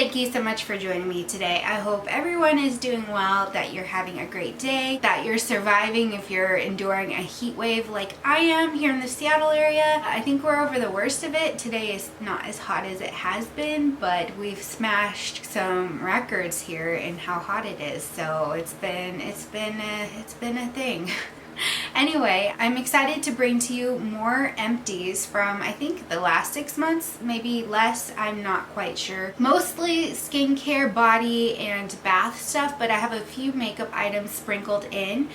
thank you so much for joining me today. I hope everyone is doing well, that you're having a great day, that you're surviving if you're enduring a heat wave like I am here in the Seattle area. I think we're over the worst of it. Today is not as hot as it has been, but we've smashed some records here in how hot it is. So it's been a thing. Anyway, I'm excited to bring to you more empties from I think the last 6 months, maybe less, I'm not quite sure. Mostly skincare, body, and bath stuff, but I have a few makeup items sprinkled in.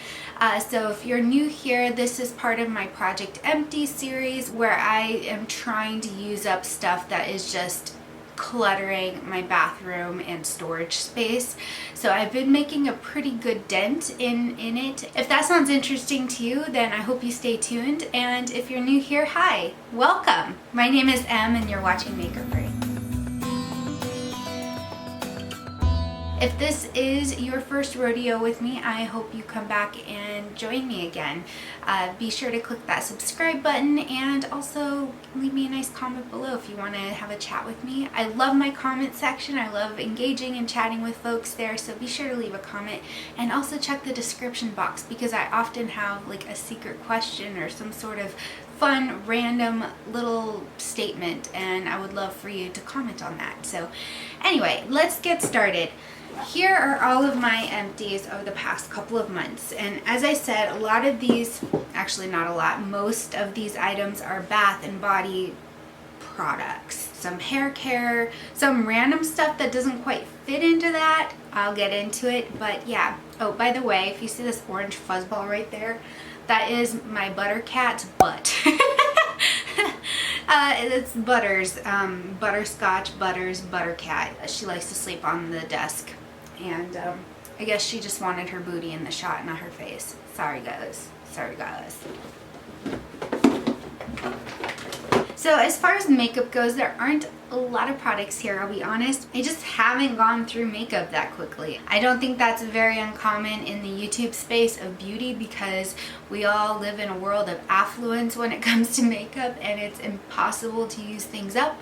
So if you're new here, this is part of my Project Empties series where I am trying to use up stuff that is just cluttering my bathroom and storage space. So I've been making a pretty good dent in it. If that sounds interesting to you, then I hope you stay tuned. And if you're new here, hi, welcome. My name is Em and you're watching Makeupry. If this is your first rodeo with me, I hope you come back and join me again. Be sure to click that subscribe button and also leave me a nice comment below if you want to have a chat with me. I love my comment section. I love engaging and chatting with folks there, so be sure to leave a comment and also check the description box because I often have like a secret question or some sort of fun random little statement and I would love for you to comment on that. So anyway, let's get started. Here are all of my empties over the past couple of months, and as I said, a lot of these, actually not a lot, most of these items are bath and body products. Some hair care, some random stuff that doesn't quite fit into that. I'll get into it, but yeah. Oh, by the way, if you see this orange fuzzball right there, that is my butter cat's butt. It's Butters, Butterscotch Butters Buttercat. She likes to sleep on the desk, and I guess she just wanted her booty in the shot, not her face. Sorry guys, sorry guys. So as far as makeup goes, there aren't a lot of products here, I'll be honest. I just haven't gone through makeup that quickly. I don't think that's very uncommon in the YouTube space of beauty because we all live in a world of affluence when it comes to makeup and it's impossible to use things up,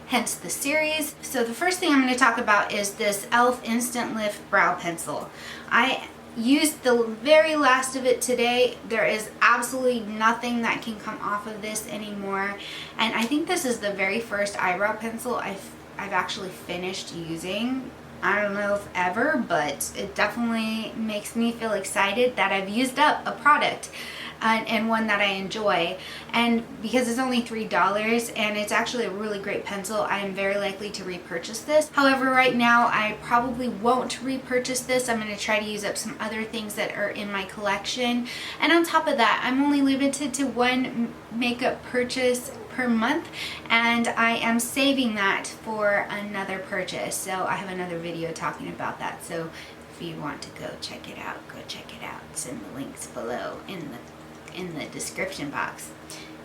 hence the series. So the first thing I'm going to talk about is this e.l.f. Instant Lift Brow Pencil. I used the very last of it today. There is absolutely nothing that can come off of this anymore, and I think this is the very first eyebrow pencil I've actually finished using. I don't know if ever, but it definitely makes me feel excited that I've used up a product and one that I enjoy. And because it's only $3 and it's actually a really great pencil, I am very likely to repurchase this. However, right now I probably won't repurchase this. I'm going to try to use up some other things that are in my collection. And on top of that, I'm only limited to one makeup purchase per month, and I am saving that for another purchase. So I have another video talking about that. So if you want to go check it out, go check it out. Send the links below in the description box.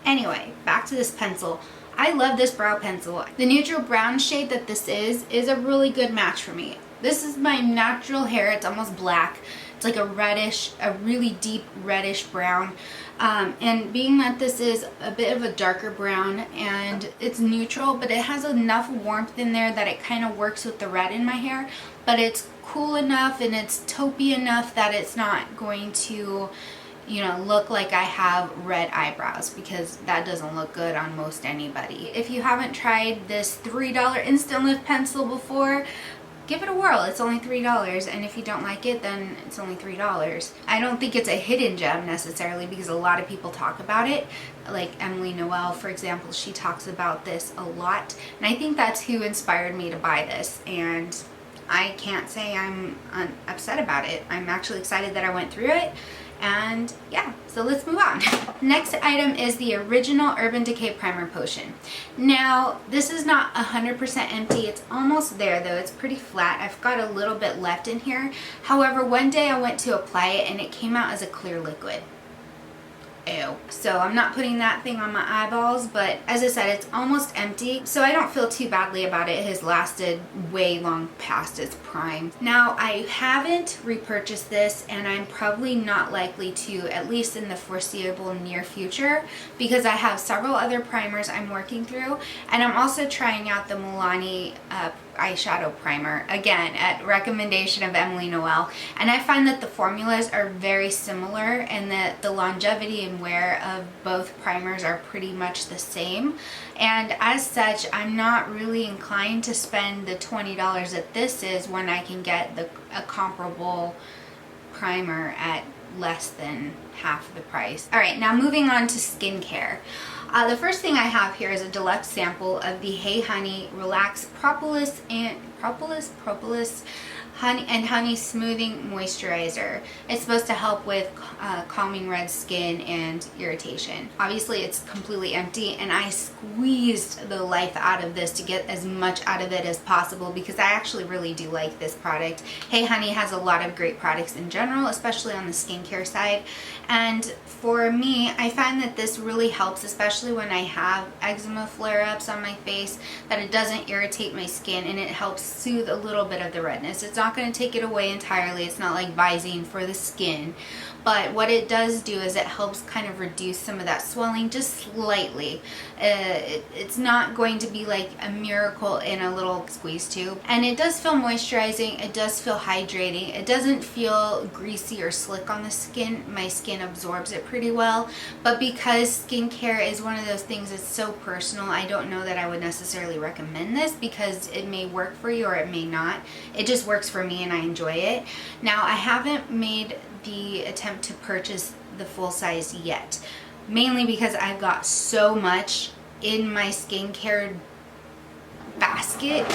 Anyway, back to this pencil. I love this brow pencil. The neutral brown shade that this is a really good match for me. This is my natural hair. It's almost black. It's like a reddish, a really deep reddish brown. And being that this is a bit of a darker brown and it's neutral, but it has enough warmth in there that it kind of works with the red in my hair, but it's cool enough and it's taupey enough that it's not going to, you know, look like I have red eyebrows, because that doesn't look good on most anybody. If you haven't tried this $3 Instant Lift pencil before, give it a whirl. It's only $3, and if you don't like it, then it's only $3. I don't think it's a hidden gem necessarily because a lot of people talk about it. Like Emalyce Noel, for example, she talks about this a lot, and I think that's who inspired me to buy this, and I can't say I'm upset about it. I'm actually excited that I went through it. And yeah, so let's move on. Next item is the original Urban Decay Primer Potion. Now, this is not 100% empty. It's almost there though. It's pretty flat. I've got a little bit left in here. However, one day I went to apply it and it came out as a clear liquid. ew. So I'm not putting that thing on my eyeballs, but as I said, it's almost empty, so I don't feel too badly about it. It has lasted way long past its prime. Now, I haven't repurchased this, and I'm probably not likely to, at least in the foreseeable near future, because I have several other primers I'm working through, and I'm also trying out the Milani eyeshadow primer, again at recommendation of Emily Noel, and I find that the formulas are very similar and that the longevity and wear of both primers are pretty much the same, and as such I'm not really inclined to spend the $20 that this is when I can get a comparable primer at less than half the price. Alright, now moving on to skincare. The first thing I have here is a deluxe sample of the Hey Honey Relax Propolis Honey Smoothing Moisturizer. It's supposed to help with calming red skin and irritation. Obviously it's completely empty, and I squeezed the life out of this to get as much out of it as possible because I actually really do like this product. Hey Honey has a lot of great products in general, especially on the skincare side, and for me I find that this really helps, especially when I have eczema flare-ups on my face, that it doesn't irritate my skin and it helps soothe a little bit of the redness. It's not going to take it away entirely. It's not like Visine for the skin, but what it does do is it helps kind of reduce some of that swelling just slightly. It's not going to be like a miracle in a little squeeze tube, and it does feel moisturizing. It does feel hydrating. It doesn't feel greasy or slick on the skin. My skin absorbs it pretty well, but because skincare is one of those things that's so personal, I don't know that I would necessarily recommend this because it may work for you or it may not. It just works for me and I enjoy it. Now, I haven't made the attempt to purchase the full size yet, mainly because I've got so much in my skincare basket.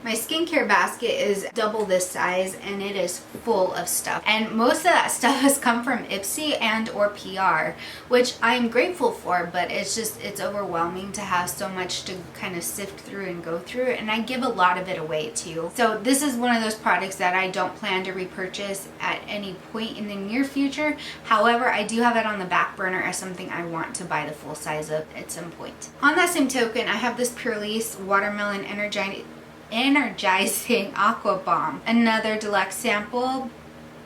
My skincare basket is double this size and it is full of stuff. And most of that stuff has come from Ipsy and or PR, which I'm grateful for, but it's overwhelming to have so much to kind of sift through and go through, and I give a lot of it away too. So this is one of those products that I don't plan to repurchase at any point in the near future. However, I do have it on the back burner as something I want to buy the full size of at some point. On that same token, I have this Purlisse Watermelon Energizing Aqua Bomb, another deluxe sample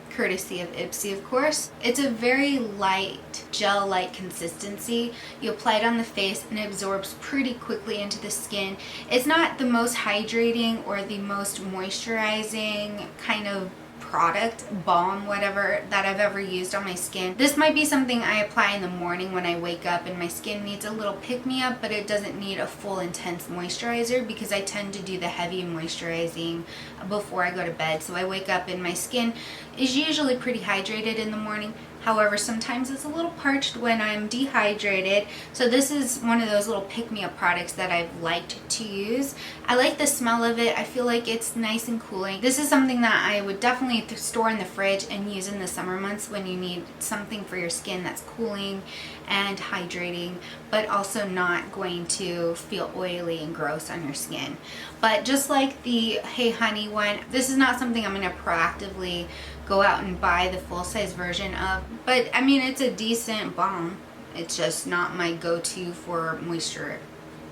courtesy of Ipsy, of course. It's a very light gel-like consistency. You apply it on the face and it absorbs pretty quickly into the skin. It's not the most hydrating or the most moisturizing kind of product, balm, whatever, that I've ever used on my skin. This might be something I apply in the morning when I wake up and my skin needs a little pick-me-up, but it doesn't need a full intense moisturizer because I tend to do the heavy moisturizing before I go to bed. So I wake up and my skin is usually pretty hydrated in the morning. However, sometimes it's a little parched when I'm dehydrated. So this is one of those little pick-me-up products that I've liked to use. I like the smell of it. I feel like it's nice and cooling. This is something that I would definitely store in the fridge and use in the summer months when you need something for your skin that's cooling and hydrating, but also not going to feel oily and gross on your skin. But just like the Hey Honey one, this is not something I'm going to proactively go out and buy the full-size version of, but I mean, it's a decent balm. It's just not my go-to for moisture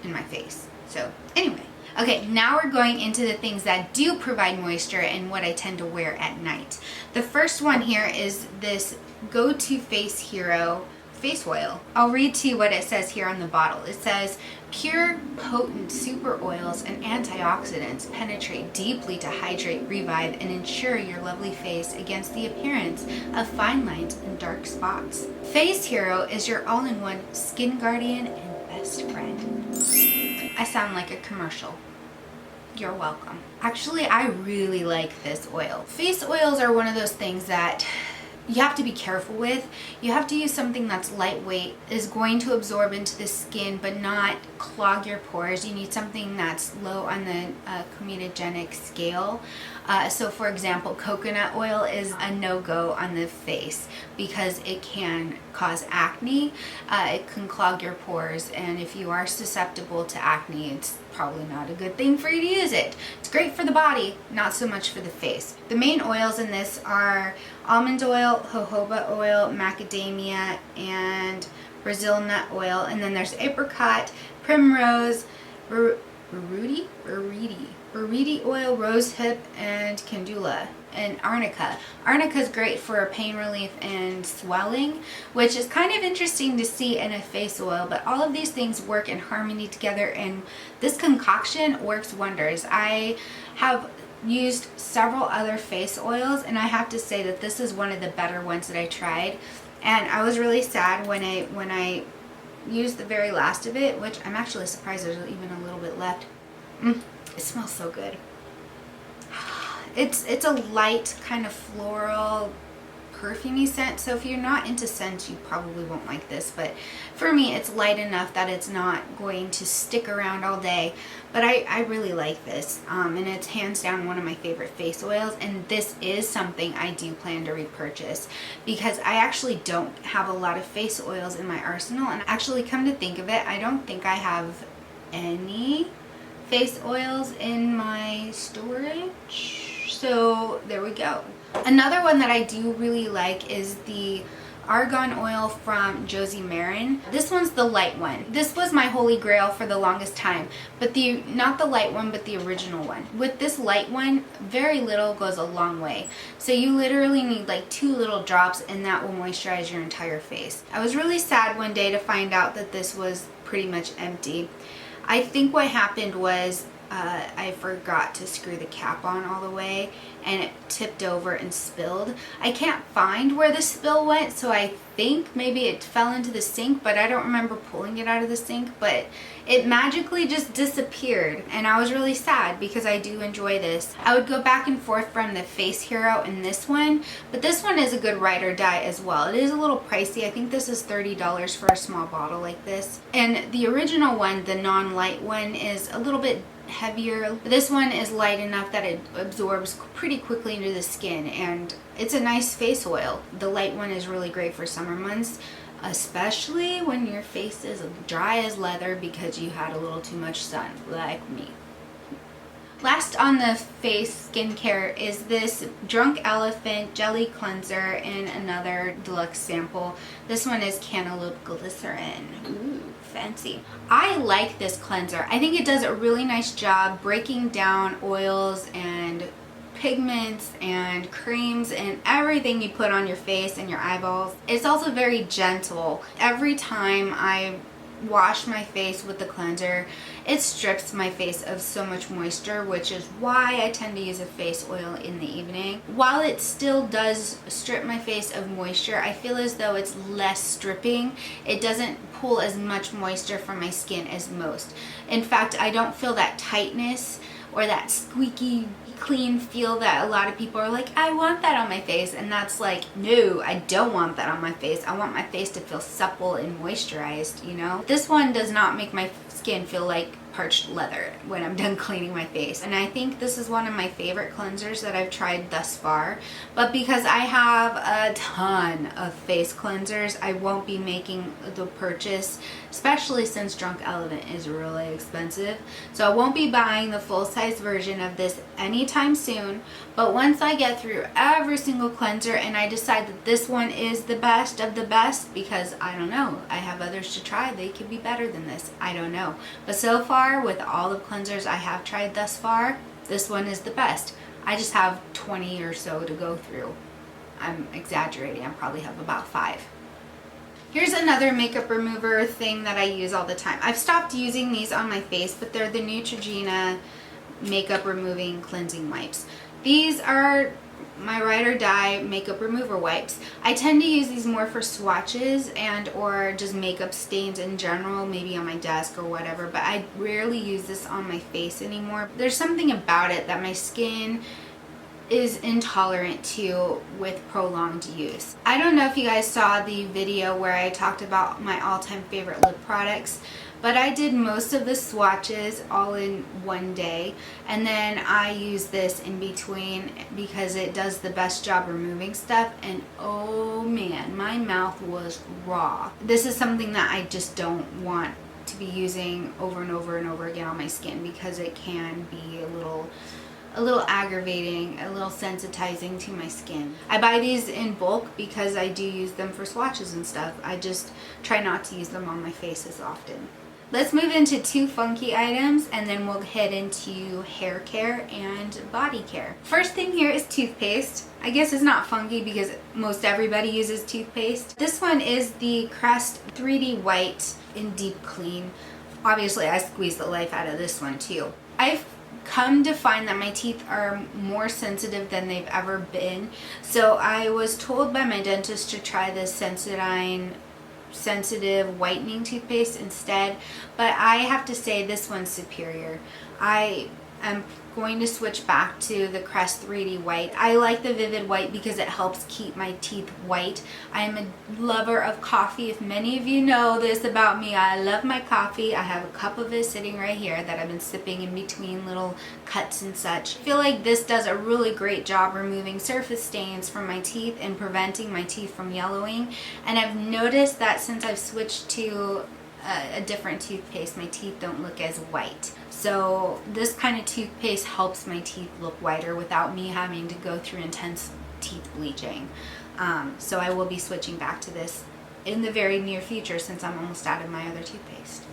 in my face. So anyway, okay, now we're going into the things that do provide moisture and what I tend to wear at night. The first one here is this Go-To Face Hero face oil. I'll read to you what it says here on the bottle. It says, pure, potent super oils and antioxidants penetrate deeply to hydrate, revive, and ensure your lovely face against the appearance of fine lines and dark spots. Face Hero is your all-in-one skin guardian and best friend. I sound like a commercial. You're welcome. Actually, I really like this oil. Face oils are one of those things that you have to be careful with. You have to use something that's lightweight, is going to absorb into the skin but not clog your pores. You need something that's low on the comedogenic scale. So for example, coconut oil is a no-go on the face because it can cause acne. It can clog your pores, and if you are susceptible to acne, it's probably not a good thing for you to use it. It's great for the body, not so much for the face. The main oils in this are almond oil, jojoba oil, macadamia, and Brazil nut oil. And then there's apricot, primrose, berudi oil, rosehip, and calendula, and arnica. Arnica is great for pain relief and swelling, which is kind of interesting to see in a face oil, but all of these things work in harmony together, and this concoction works wonders. I have used several other face oils, and I have to say that this is one of the better ones that I tried, and I was really sad when I used the very last of it, which I'm actually surprised there's even a little bit left. It smells so good. It's a light kind of floral perfumey scent, so if you're not into scents you probably won't like this, but for me it's light enough that it's not going to stick around all day. But I really like this, and it's hands down one of my favorite face oils, and this is something I do plan to repurchase because I actually don't have a lot of face oils in my arsenal, and actually, come to think of it, I don't think I have any face oils in my storage. So there we go. Another one that I do really like is the argan oil from Josie Maran. This one's the light one. This was my holy grail for the longest time, but not the light one, but the original one. With this light one, very little goes a long way. So you literally need like 2 little drops, and that will moisturize your entire face. I was really sad one day to find out that this was pretty much empty. I think what happened was I forgot to screw the cap on all the way, and it tipped over and spilled. I can't find where the spill went, so I think maybe it fell into the sink, but I don't remember pulling it out of the sink, but it magically just disappeared, and I was really sad because I do enjoy this. I would go back and forth from the Face Hero and this one, but this one is a good ride or die as well. It is a little pricey. I think this is $30 for a small bottle like this, and the original one, the non-light one, is a little bit heavier. This one is light enough that it absorbs pretty quickly into the skin, and it's a nice face oil. The light one is really great for summer months, especially when your face is dry as leather because you had a little too much sun, like me. Last on the face skincare is this Drunk Elephant Jelly Cleanser in another deluxe sample. This one is Cantaloupe Glycerin. Ooh, fancy. I like this cleanser. I think it does a really nice job breaking down oils and pigments and creams and everything you put on your face and your eyeballs. It's also very gentle. Every time I wash my face with the cleanser, it strips my face of so much moisture, which is why I tend to use a face oil in the evening. While it still does strip my face of moisture, I feel as though it's less stripping. It doesn't pull as much moisture from my skin as most. In fact, I don't feel that tightness or that squeaky clean feel that a lot of people are like, I want that on my face, and that's like, no, I don't want that on my face. I want my face to feel supple and moisturized, you know? This one does not make my skin feel like parched leather when I'm done cleaning my face, and I think this is one of my favorite cleansers that I've tried thus far. But because I have a ton of face cleansers, I won't be making the purchase, especially since Drunk Elephant is really expensive, so I won't be buying the full-size version of this anytime soon. But once I get through every single cleanser and I decide that this one is the best of the best, because I don't know, I have others to try, they could be better than this, I don't know, but so far with all the cleansers I have tried thus far, this one is the best. I just have 20 or so to go through. I'm exaggerating, I probably have about 5. Here's another makeup remover thing that I use all the time. I've stopped using these on my face, but they're the Neutrogena makeup removing cleansing wipes. These are my ride or die makeup remover wipes. I tend to use these more for swatches and or just makeup stains in general, maybe on my desk or whatever, but I rarely use this on my face anymore. There's something about it that my skin is intolerant to with prolonged use. I don't know if you guys saw the video where I talked about my all-time favorite lip products, but I did most of the swatches all in one day, and then I use this in between because it does the best job removing stuff, and oh man, my mouth was raw. This is something that I just don't want to be using over and over and over again on my skin, because it can be a little aggravating, a little sensitizing to my skin. I buy these in bulk because I do use them for swatches and stuff. I just try not to use them on my face as often. Let's move into two funky items, and then we'll head into hair care and body care. First thing here is toothpaste. I guess it's not funky because most everybody uses toothpaste. This one is the Crest 3D White in Deep Clean. Obviously, I squeezed the life out of this one too. I've come to find that my teeth are more sensitive than they've ever been. So I was told by my dentist to try this Sensodyne sensitive whitening toothpaste instead, but I have to say this one's superior. I am going to switch back to the Crest 3D White. I like the Vivid White because it helps keep my teeth white. I'm a lover of coffee. If many of you know this about me, I love my coffee. I have a cup of it sitting right here that I've been sipping in between little cuts and such. I feel like this does a really great job removing surface stains from my teeth and preventing my teeth from yellowing. And I've noticed that since I've switched to a different toothpaste, my teeth don't look as white. So this kind of toothpaste helps my teeth look whiter without me having to go through intense teeth bleaching. So I will be switching back to this in the very near future, since I'm almost out of my other toothpaste.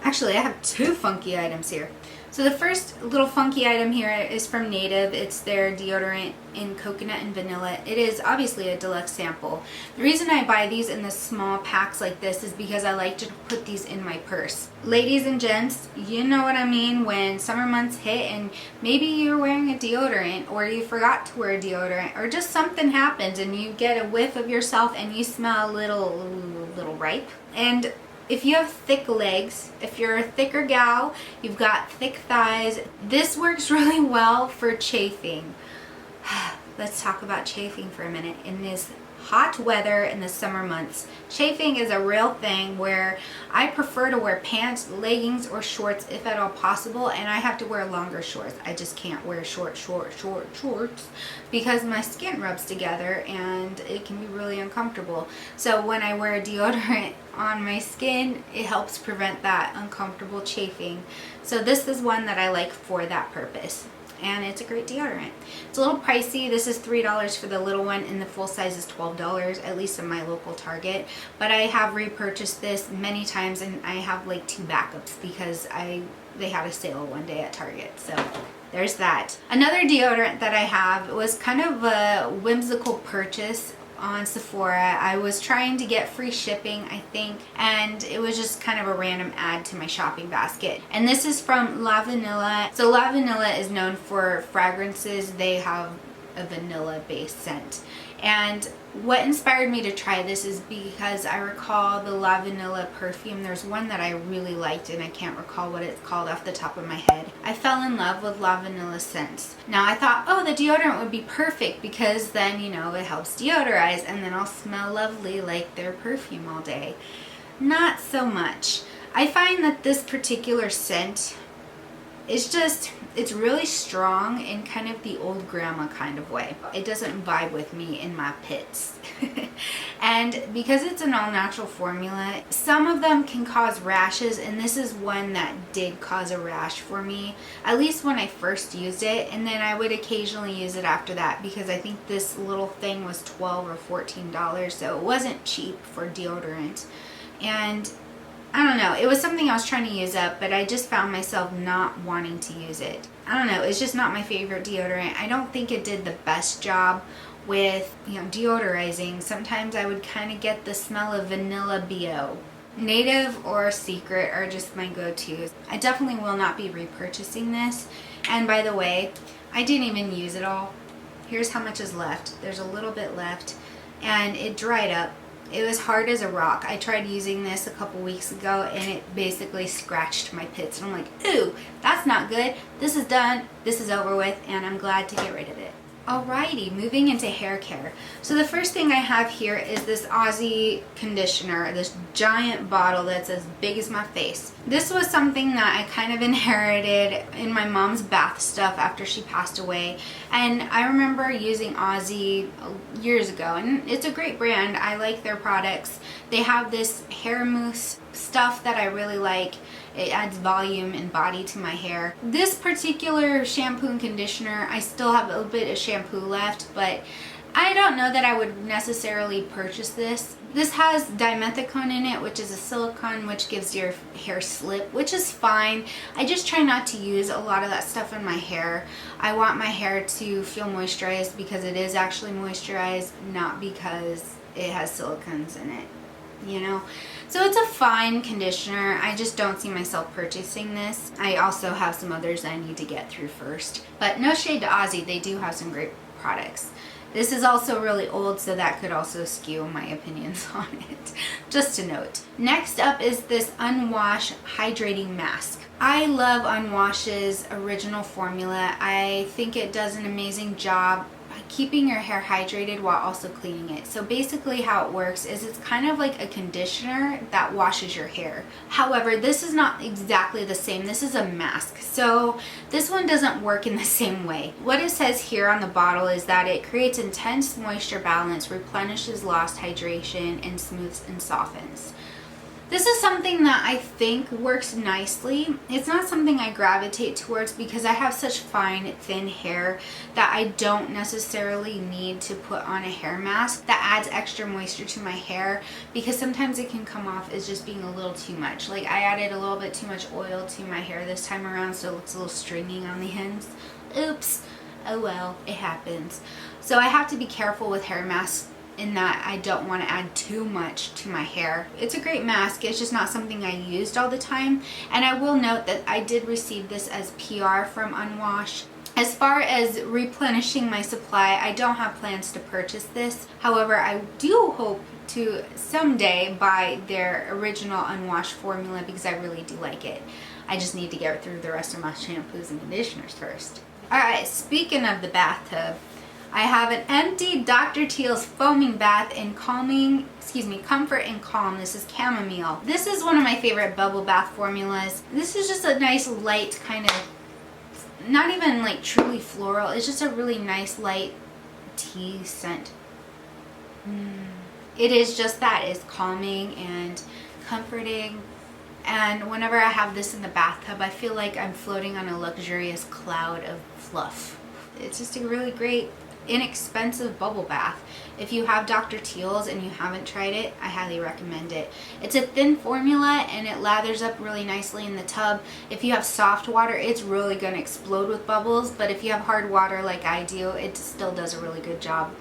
Actually, I have two funky items here. So the first little funky item here is from Native. It's their deodorant in coconut and vanilla. It is obviously a deluxe sample. The reason I buy these in the small packs like this is because I like to put these in my purse. Ladies and gents, you know what I mean when summer months hit and maybe you're wearing a deodorant, or you forgot to wear a deodorant, or just something happens and you get a whiff of yourself and you smell a little ripe. And if you have thick legs, if you're a thicker gal, you've got thick thighs, this works really well for chafing. Let's talk about chafing for a minute. In this hot weather in the summer months, chafing is a real thing where I prefer to wear pants, leggings, or shorts if at all possible, and I have to wear longer shorts. I just can't wear shorts because my skin rubs together and it can be really uncomfortable. So when I wear a deodorant on my skin, it helps prevent that uncomfortable chafing. So this is one that I like for that purpose. And it's a great deodorant. It's a little pricey. This is $3 for the little one, and the full size is $12, at least in my local Target. But I have repurchased this many times, and I have like 2 backups because they had a sale one day at Target. So there's that. Another deodorant that I have was kind of a whimsical purchase on Sephora. I was trying to get free shipping, I think, and it was just kind of a random ad to my shopping basket. And this is from La Vanilla. So La Vanilla is known for fragrances. They have a vanilla based scent. And what inspired me to try this is because I recall the La Vanilla perfume. There's one that I really liked and I can't recall what it's called off the top of my head. I fell in love with La Vanilla scents. Now I thought, oh, the deodorant would be perfect because then, you know, it helps deodorize and then I'll smell lovely like their perfume all day. Not so much. I find that this particular scent is just, it's really strong in kind of the old grandma kind of way. It doesn't vibe with me in my pits. And because it's an all-natural formula, some of them can cause rashes, and this is one that did cause a rash for me, at least when I first used it, and then I would occasionally use it after that because I think this little thing was $12 or $14, so it wasn't cheap for deodorant. And I don't know, it was something I was trying to use up, but I just found myself not wanting to use it. I don't know, it's just not my favorite deodorant. I don't think it did the best job with, you know, deodorizing. Sometimes I would kind of get the smell of vanilla BO. Native or Secret are just my go-tos. I definitely will not be repurchasing this. And by the way, I didn't even use it all. Here's how much is left. There's a little bit left, and it dried up. It was hard as a rock. I tried using this a couple weeks ago and it basically scratched my pits. And I'm like, ooh, that's not good. This is done. This is over with, and I'm glad to get rid of it. Alrighty, moving into hair care. So the first thing I have here is this Aussie conditioner, this giant bottle that's as big as my face. This was something that I kind of inherited in my mom's bath stuff after she passed away. And I remember using Aussie years ago, and it's a great brand. I like their products. They have this hair mousse stuff that I really like. It adds volume and body to my hair. This particular shampoo and conditioner, I still have a little bit of shampoo left, but I don't know that I would necessarily purchase this. This has dimethicone in it, which is a silicone which gives your hair slip, which is fine. I just try not to use a lot of that stuff in my hair. I want my hair to feel moisturized because it is actually moisturized, not because it has silicones in it, you know? So it's a fine conditioner. I just don't see myself purchasing this. I also have some others I need to get through first. But no shade to Aussie, they do have some great products. This is also really old, so that could also skew my opinions on it. Just a note. Next up is this Unwash Hydrating Mask. I love Unwash's original formula. I think it does an amazing job keeping your hair hydrated while also cleaning it. So basically how it works is it's kind of like a conditioner that washes your hair. However, this is not exactly the same. This is a mask. So this one doesn't work in the same way. What it says here on the bottle is that it creates intense moisture balance, replenishes lost hydration, and smooths and softens. This is something that I think works nicely. It's not something I gravitate towards because I have such fine, thin hair that I don't necessarily need to put on a hair mask that adds extra moisture to my hair, because sometimes it can come off as just being a little too much. Like I added a little bit too much oil to my hair this time around, so it looks a little stringy on the ends. Oops. Oh well, it happens. So I have to be careful with hair masks in that I don't want to add too much to my hair. It's a great mask, it's just not something I used all the time. And I will note that I did receive this as PR from Unwash. As far as replenishing my supply, I don't have plans to purchase this. However, I do hope to someday buy their original Unwash formula because I really do like it. I just need to get through the rest of my shampoos and conditioners first. Alright, speaking of the bathtub, I have an empty Dr. Teal's foaming bath in comfort and calm. This is chamomile. This is one of my favorite bubble bath formulas. This is just a nice light kind of, not even like truly floral. It's just a really nice light tea scent. It is just that. It's calming and comforting. And whenever I have this in the bathtub, I feel like I'm floating on a luxurious cloud of fluff. It's just a really great, inexpensive bubble bath. If you have Dr. Teal's and you haven't tried it, I highly recommend it. It's a thin formula and it lathers up really nicely in the tub. If you have soft water, it's really going to explode with bubbles, but if you have hard water like I do, it still does a really good job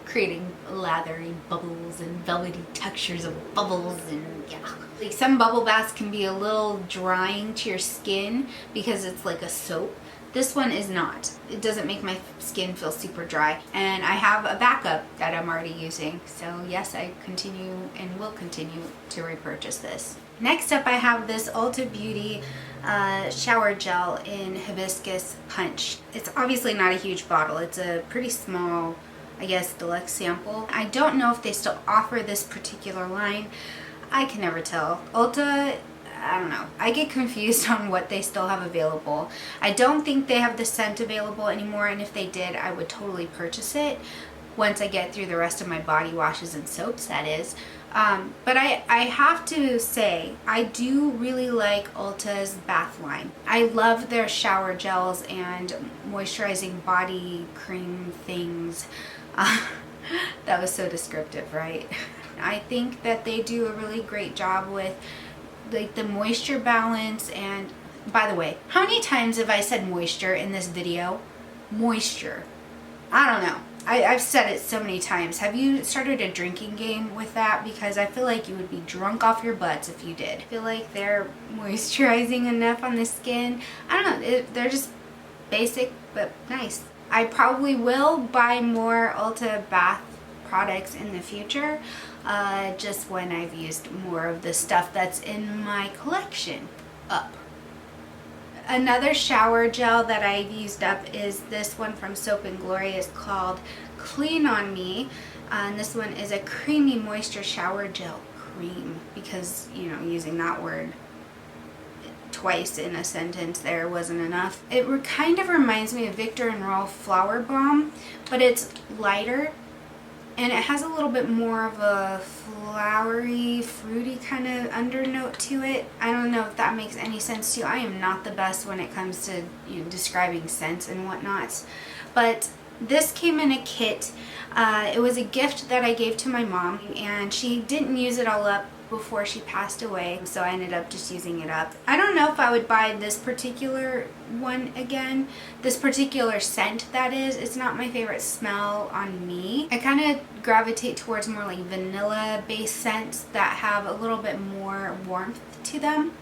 creating lathery bubbles and velvety textures of bubbles. And yeah, like some bubble baths can be a little drying to your skin because it's like a soap. This one is not. It doesn't make my skin feel super dry. And I have a backup that I'm already using. So yes, I continue and will continue to repurchase this. Next up, I have this Ulta Beauty shower gel in Hibiscus Punch. It's obviously not a huge bottle. It's a pretty small, I guess, deluxe sample. I don't know if they still offer this particular line. I can never tell. Ulta, I don't know. I get confused on what they still have available. I don't think they have the scent available anymore, and if they did, I would totally purchase it once I get through the rest of my body washes and soaps, that is. But I have to say, I do really like Ulta's bath line. I love their shower gels and moisturizing body cream things. That was so descriptive, right? I think that they do a really great job with like the moisture balance. And by the way, how many times have I said moisture in this video? Moisture. I don't know. I've said it so many times. Have you started a drinking game with that? Because I feel like you would be drunk off your butts if you did. I feel like they're moisturizing enough on the skin. I don't know. They're just basic but nice. I probably will buy more Ulta bath products in the future, just when I've used more of the stuff that's in my collection up. Another shower gel that I've used up is this one from Soap & Glory. It's called Clean On Me. And this one is a creamy moisture shower gel cream, because, you know, using that word twice in a sentence there wasn't enough. It kind of reminds me of Victor and Rolf Flower Bomb, but it's lighter and it has a little bit more of a flowery, fruity kind of undernote to it. I don't know if that makes any sense to you. I am not the best when it comes to, you know, describing scents and whatnot, but this came in a kit. It was a gift that I gave to my mom, and she didn't use it all up before she passed away, so I ended up just using it up. I don't know if I would buy this particular one again. This particular scent, that is. It's not my favorite smell on me. I kind of gravitate towards more like vanilla based scents that have a little bit more warmth to them.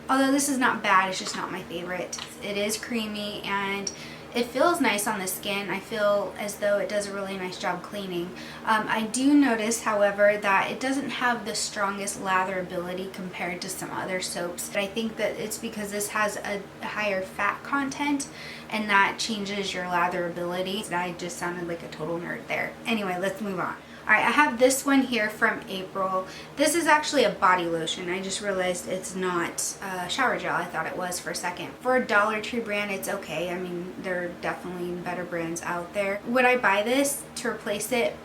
Although this is not bad, it's just not my favorite. It is creamy and it feels nice on the skin. I feel as though it does a really nice job cleaning. I do notice, however, that it doesn't have the strongest latherability compared to some other soaps. But I think that it's because this has a higher fat content, and that changes your latherability. I just sounded like a total nerd there. Anyway, let's move on. Alright, I have this one here from April. This is actually a body lotion. I just realized it's not shower gel. I thought it was for a second. For a Dollar Tree brand, it's okay. I mean, there are definitely better brands out there. Would I buy this to replace it?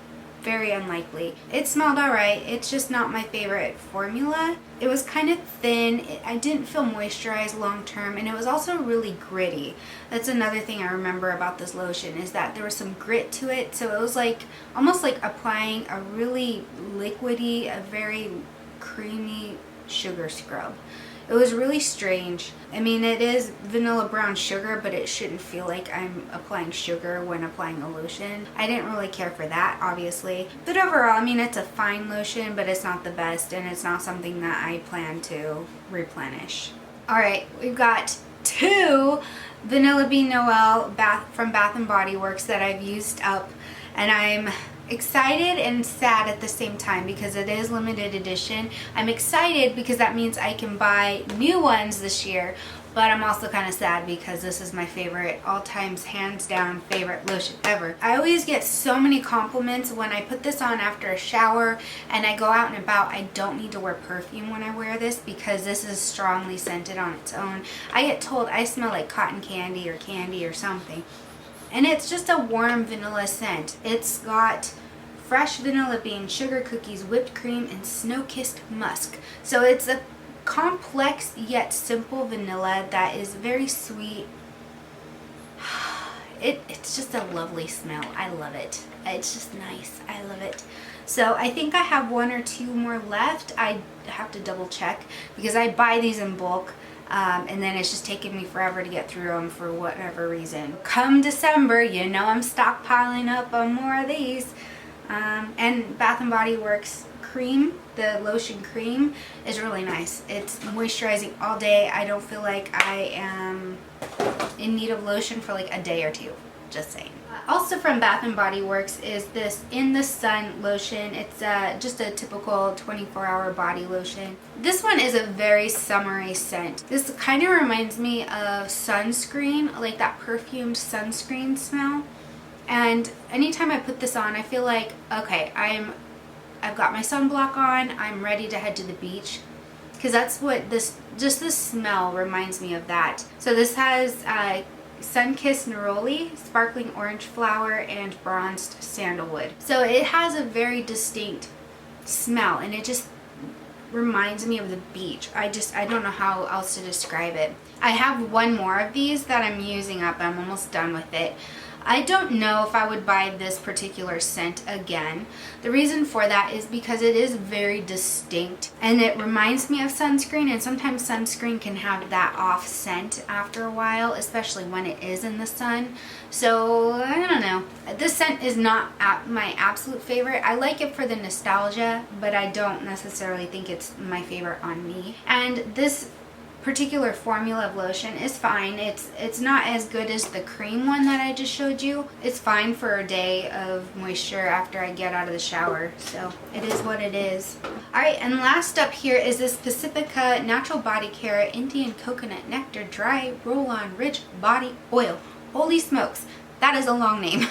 Very unlikely. It smelled alright. It's just not my favorite formula. It was kind of thin. I didn't feel moisturized long term, and it was also really gritty. That's another thing I remember about this lotion, is that there was some grit to it. So it was like almost like applying a really liquidy, a very creamy sugar scrub. It was really strange. I mean, it is vanilla brown sugar, but it shouldn't feel like I'm applying sugar when applying a lotion. I didn't really care for that, obviously. But overall, I mean, it's a fine lotion, but it's not the best, and it's not something that I plan to replenish. Alright, we've got two Vanilla Bean Noel from Bath & Body Works that I've used up, and I'm excited and sad at the same time because it is limited edition. I'm excited because that means I can buy new ones this year, but I'm also kind of sad because this is my favorite, all times hands down favorite lotion ever. I always get so many compliments when I put this on after a shower and I go out and about. I don't need to wear perfume when I wear this because this is strongly scented on its own. I get told I smell like cotton candy or something. And it's just a warm vanilla scent. It's got fresh vanilla bean, sugar cookies, whipped cream, and snow-kissed musk. So it's a complex yet simple vanilla that is very sweet. It's just a lovely smell. I love it. It's just nice. I love it. So I think I have one or two more left. I have to double check because I buy these in bulk. And then it's just taking me forever to get through them for whatever reason. Come December, you know I'm stockpiling up on more of these. And Bath & Body Works cream, the lotion cream, is really nice. It's moisturizing all day. I don't feel like I am in need of lotion for like a day or two. Just saying. Also from Bath & Body Works is this In the Sun lotion. It's just a typical 24-hour body lotion. This one is a very summery scent. This kind of reminds me of sunscreen, like that perfumed sunscreen smell. And anytime I put this on, I feel like, okay, I've got my sunblock on, I'm ready to head to the beach. Because that's what this smell reminds me of that. So this has sun-kissed neroli, sparkling orange flower, and bronzed sandalwood. So it has a very distinct smell, and it just reminds me of the beach. I don't know how else to describe it. I have one more of these that I'm using up. I'm almost done with it. I don't know if I would buy this particular scent again. The reason for that is because it is very distinct and it reminds me of sunscreen, and sometimes sunscreen can have that off scent after a while, especially when it is in the sun. So I don't know. This scent is not my absolute favorite. I like it for the nostalgia, but I don't necessarily think it's my favorite on me. And this particular formula of lotion is fine. It's not as good as the cream one that I just showed you. It's fine for a day of moisture after I get out of the shower. So it is what it is. Alright, and last up here is this Pacifica Natural Body Care Indian Coconut Nectar Dry Roll-On Rich Body Oil. Holy smokes, that is a long name.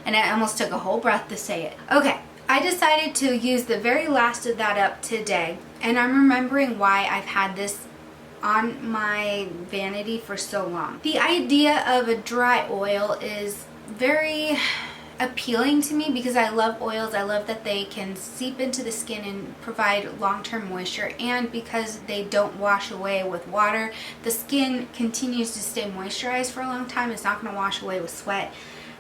And I almost took a whole breath to say it. Okay, I decided to use the very last of that up today. And I'm remembering why I've had this on my vanity for so long. The idea of a dry oil is very appealing to me because I love oils. I love that they can seep into the skin and provide long-term moisture, and because they don't wash away with water, the skin continues to stay moisturized for a long time. It's not going to wash away with sweat.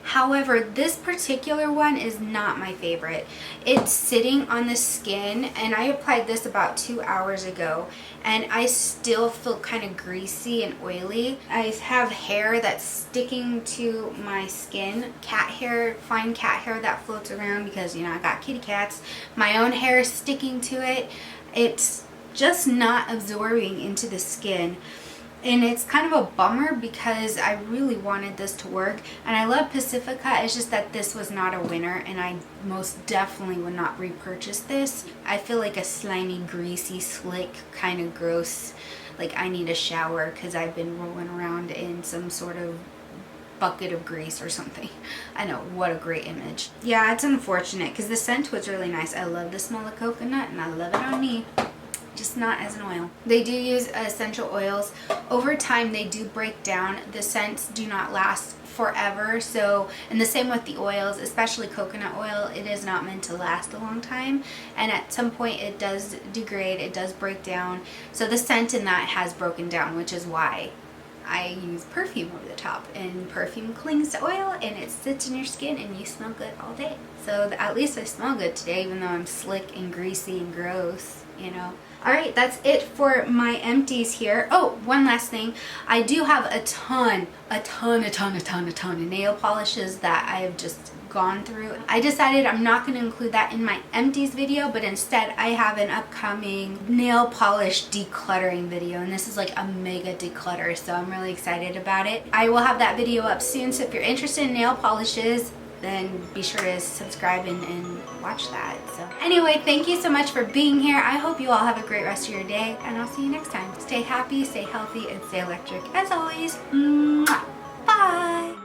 However, this particular one is not my favorite. It's sitting on the skin, and I applied this about 2 hours ago, and I still feel kind of greasy and oily. I have hair that's sticking to my skin, cat hair, fine cat hair that floats around because, you know, I got kitty cats. My own hair is sticking to it. It's just not absorbing into the skin. And it's kind of a bummer because I really wanted this to work. And I love Pacifica, it's just that this was not a winner, and I most definitely would not repurchase this. I feel like a slimy, greasy, slick, kind of gross, like I need a shower because I've been rolling around in some sort of bucket of grease or something. I know, what a great image. Yeah, it's unfortunate because the scent was really nice. I love the smell of coconut and I love it on me. Just not as an oil. They do use essential oils. Over time they do break down. The scents do not last forever. So, and the same with the oils, especially coconut oil, it is not meant to last a long time. And at some point it does degrade, it does break down. So the scent in that has broken down, which is why I use perfume over the top. And perfume clings to oil and it sits in your skin and you smell good all day. So at least I smell good today, even though I'm slick and greasy and gross, you know. Alright, that's it for my empties here. Oh, one last thing. I do have a ton of nail polishes that I have just gone through. I decided I'm not going to include that in my empties video, but instead I have an upcoming nail polish decluttering video, and this is like a mega declutter, so I'm really excited about it. I will have that video up soon, so if you're interested in nail polishes, then be sure to subscribe and watch that. So anyway, thank you so much for being here. I hope you all have a great rest of your day, and I'll see you next time. Stay happy, stay healthy, and stay electric as always. Mwah! Bye!